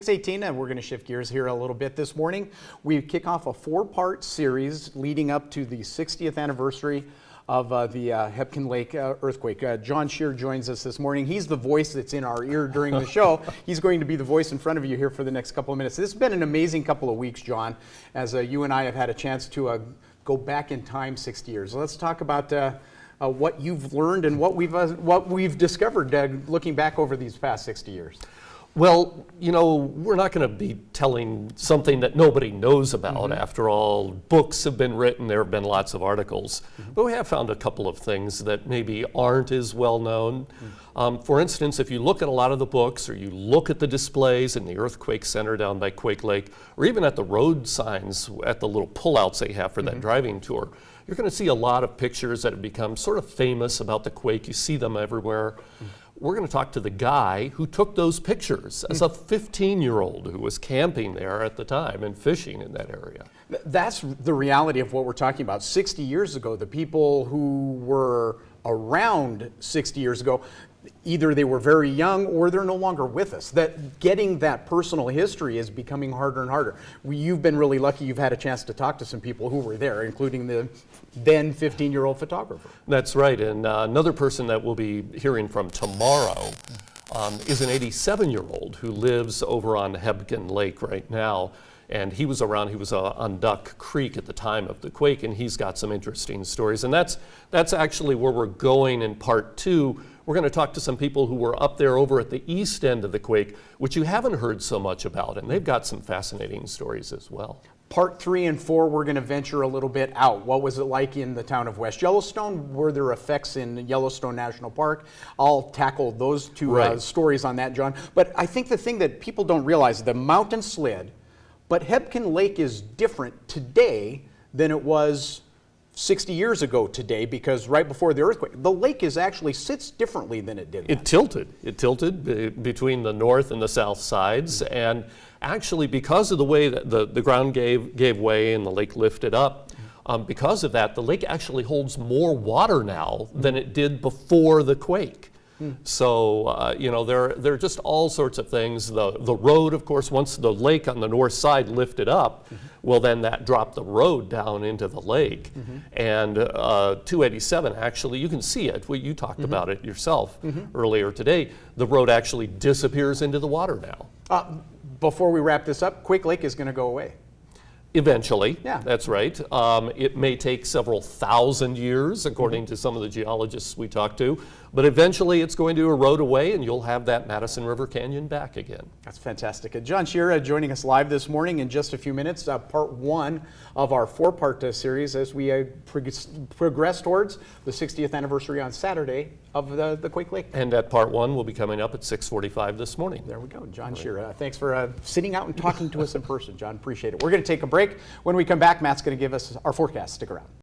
6:18, and we're going to shift gears here a little bit this morning. We kick off a four-part series leading up to the 60th anniversary of the Hebgen Lake earthquake. John Shear joins us this morning. He's the voice that's in our ear during the show. He's going to be the voice in front of you here for the next couple of minutes. This has been an amazing couple of weeks, John, as you and I have had a chance to go back in time 60 years. Let's talk about what you've learned and what we've discovered looking back over these past 60 years. Well, you know, we're not going to be telling something that nobody knows about. After all, books have been written, there have been lots of articles. But we have found a couple of things that maybe aren't as well known. For instance, if you look at a lot of the books, or you look at the displays in the Earthquake Center down by Quake Lake, or even at the road signs at the little pullouts they have for that driving tour, you're going to see a lot of pictures that have become sort of famous about the quake. You see them everywhere. We're going to talk to the guy who took those pictures as a 15-year-old who was camping there at the time and fishing in that area. That's the reality of what we're talking about. 60 years ago, the people who were around 60 years ago, either they were very young or they're no longer with us. That getting that personal history is becoming harder and harder. You've been really lucky. You've had a chance to talk to some people who were there, including the then 15-year-old photographer. That's right. And another person that we'll be hearing from tomorrow is an 87-year-old who lives over on Hebgen Lake right now. And he was around, he was on Duck Creek at the time of the quake, and he's got some interesting stories. And that's actually where we're going in part two. We're going to talk to some people who were up there over at the east end of the quake, which you haven't heard so much about, and they've got some fascinating stories as well. Part 3 and 4, we're going to venture a little bit out. What was it like in the town of West Yellowstone? Were there effects in Yellowstone National Park? I'll tackle those two stories on that, John. But I think the thing that people don't realize, the mountain slid, but Hebgen Lake is different today than it was 60 years ago today, because right before the earthquake, the lake actually sits differently than it did then. It tilted between the north and the south sides, and actually because of the way that the ground gave way and the lake lifted up, because of that, the lake actually holds more water now than it did before the quake. So, you know, there are just all sorts of things. The road, of course, once the lake on the north side lifted up, well, then that dropped the road down into the lake. And 287, actually, you can see it. You talked about it yourself earlier today. The road actually disappears into the water now. Before we wrap this up, Quake Lake is going to go away. Eventually, yeah. That's right. It may take several thousand years, according to some of the geologists we talked to, but eventually it's going to erode away and you'll have that Madison River Canyon back again. That's fantastic. John Shear joining us live this morning in just a few minutes, part 1 of our 4-part series as we progress towards the 60th anniversary on Saturday of the Quake Lake. And that part 1 will be coming up at 6:45 this morning. There we go. John Shear, thanks for sitting out and talking to us in person, John. Appreciate it. We're going to take a break. When we come back, Matt's going to give us our forecast. Stick around.